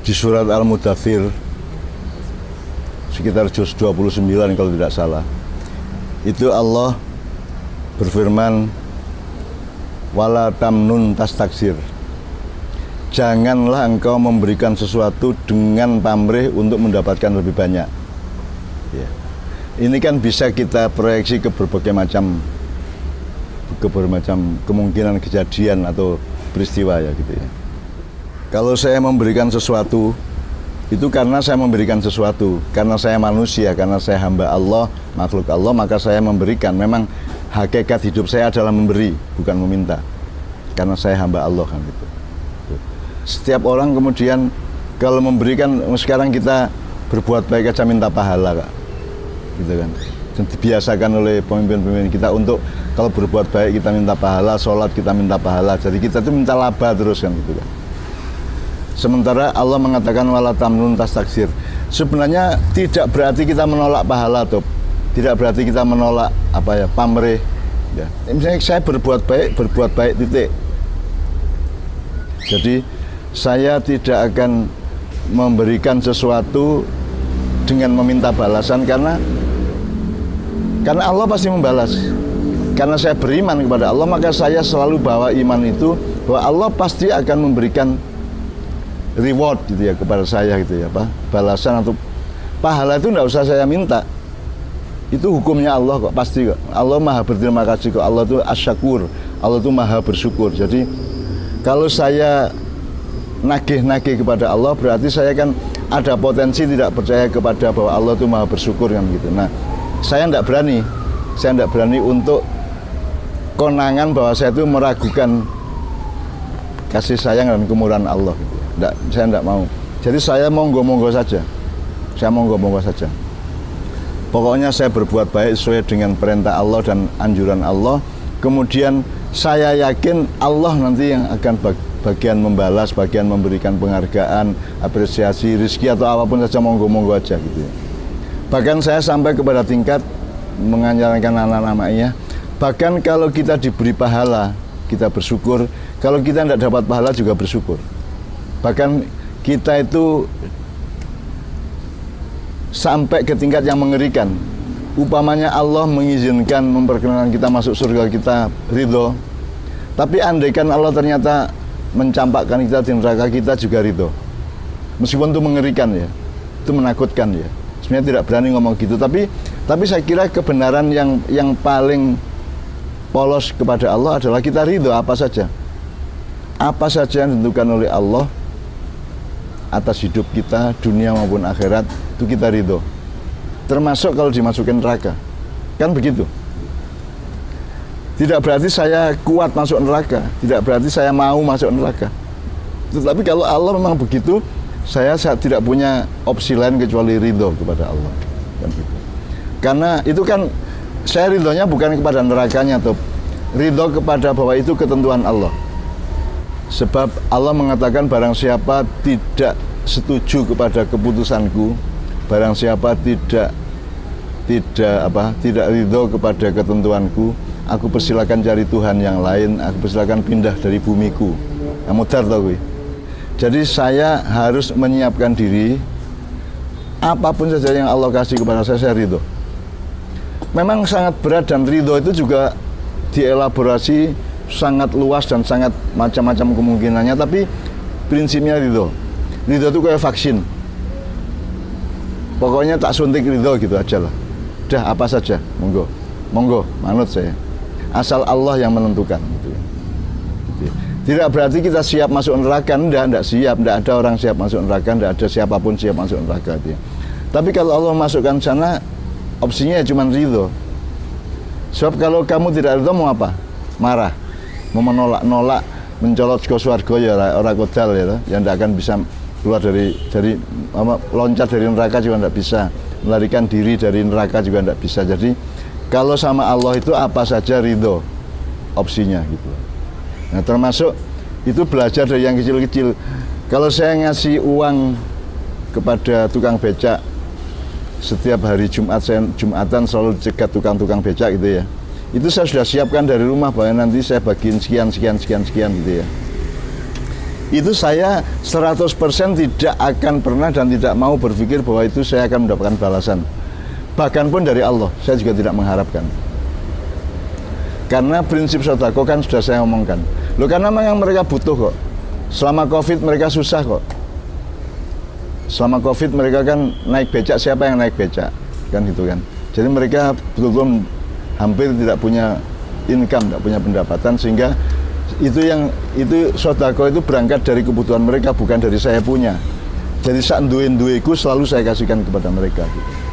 di surat Al-Mudaththir sekitar juz 29 kalau tidak salah. Itu Allah berfirman, wala tamnun tastaksir. Janganlah engkau memberikan sesuatu dengan pamrih untuk mendapatkan lebih banyak. Ya. Ini kan bisa kita proyeksi ke berbagai macam kemungkinan kejadian atau peristiwa ya gitu ya. Kalau saya memberikan sesuatu, itu karena saya memberikan sesuatu, karena saya manusia, karena saya hamba Allah, makhluk Allah, maka saya memberikan. Memang hakikat hidup saya adalah memberi, bukan meminta. Karena saya hamba Allah kan gitu. Setiap orang kemudian kalau memberikan, sekarang kita berbuat baik aja minta pahala Kak. Gitu kan. Dan dibiasakan oleh pemimpin-pemimpin kita untuk kalau berbuat baik kita minta pahala, sholat kita minta pahala. Jadi kita tuh minta laba terus kan gitu kan. Sementara Allah mengatakan wala tamnun tastaksir. Sebenarnya tidak berarti kita menolak pahala tuh. Tidak berarti kita menolak pamrih. Ya. Misalnya saya berbuat baik titik. Jadi saya tidak akan memberikan sesuatu dengan meminta balasan karena Allah pasti membalas. Karena saya beriman kepada Allah, maka saya selalu bawa iman itu bahwa Allah pasti akan memberikan reward gitu ya kepada saya gitu ya, balasan atau pahala itu enggak usah saya minta. Itu hukumnya Allah kok, pasti kok. Allah Maha berterima kasih kok. Allah itu asyakur. Allah itu Maha bersyukur. Jadi kalau saya nagih-nagih kepada Allah, berarti saya kan ada potensi tidak percaya kepada bahwa Allah itu Maha bersyukur kan gitu. Nah, saya enggak berani. Saya enggak berani untuk konangan bahwa saya itu meragukan kasih sayang dan kemurahan Allah gitu. Saya tidak mau. Jadi saya monggo-monggo saja. Saya monggo-monggo saja. Pokoknya saya berbuat baik sesuai dengan perintah Allah dan anjuran Allah. Kemudian saya yakin Allah nanti yang akan bagian membalas, bagian memberikan penghargaan, apresiasi, rezeki atau apapun saja, monggo-monggo aja gitu ya. Bahkan saya sampai kepada tingkat mengajarkan anak-anaknya, bahkan kalau kita diberi pahala, kita bersyukur. Kalau kita tidak dapat pahala juga bersyukur. Bahkan kita itu sampai ke tingkat yang mengerikan. Upamanya Allah mengizinkan, memperkenalkan kita masuk surga, kita ridho. Tapi andaikan Allah ternyata mencampakkan kita di neraka, kita juga ridho. Meskipun itu mengerikan ya, itu menakutkan ya. Sebenarnya tidak berani ngomong gitu. Tapi saya kira kebenaran yang paling polos kepada Allah adalah kita ridho apa saja. Apa saja yang ditentukan oleh Allah atas hidup kita, dunia maupun akhirat, itu kita ridho. Termasuk kalau dimasukin neraka. Kan begitu. Tidak berarti saya kuat masuk neraka, tidak berarti saya mau masuk neraka. Tetapi kalau Allah memang begitu, saya tidak punya opsi lain kecuali ridho kepada Allah. Kan begitu. Karena itu kan saya ridhonya bukan kepada nerakanya, atau ridho kepada bahwa itu ketentuan Allah. Sebab Allah mengatakan barang siapa tidak setuju kepada keputusanku, barang siapa tidak ridho kepada ketentuanku, aku persilakan cari Tuhan yang lain, aku persilakan pindah dari bumiku. Mudar tau gue. Jadi saya harus menyiapkan diri, apapun saja yang Allah kasih kepada saya ridho. Memang sangat berat, dan ridho itu juga dielaborasi sangat luas dan sangat macam-macam kemungkinannya, tapi prinsipnya ridho. Ridho itu kayak vaksin. Pokoknya tak suntik ridho gitu aja lah. Udah apa saja, monggo, manut saya. Asal Allah yang menentukan gitu. Tidak berarti kita siap masuk neraka, enggak siap, enggak ada orang siap masuk neraka, enggak ada siapapun siap masuk neraka gitu. Tapi kalau Allah masukkan sana, opsinya cuma ridho. Sebab kalau kamu tidak ridho mau apa? Marah, mau menolak, mencolot ke surga ya orang kodal ya, yang tidak akan bisa keluar dari loncat dari neraka juga tidak bisa, melarikan diri dari neraka juga tidak bisa. Jadi kalau sama Allah itu apa saja ridho opsinya gitu. Nah, termasuk itu belajar dari yang kecil-kecil. Kalau saya ngasih uang kepada tukang becak, setiap hari Jumat, saya Jumatan selalu cegat tukang-tukang becak gitu ya. Itu saya sudah siapkan dari rumah bahwa nanti saya bagiin sekian gitu ya. itu saya 100% tidak akan pernah dan tidak mau berpikir bahwa itu saya akan mendapatkan balasan. Bahkan pun dari Allah, saya juga tidak mengharapkan. Karena prinsip sedekah kan sudah saya omongkan. Loh, karena memang mereka butuh kok. Selama Covid mereka susah kok. Selama Covid mereka kan naik becak, siapa yang naik becak? Kan gitu kan. Jadi mereka betul-betul hampir tidak punya income, tidak punya pendapatan, sehingga itu sedekah itu berangkat dari kebutuhan mereka, bukan dari saya punya. Jadi sak duwe-duweku selalu saya kasihkan kepada mereka gitu.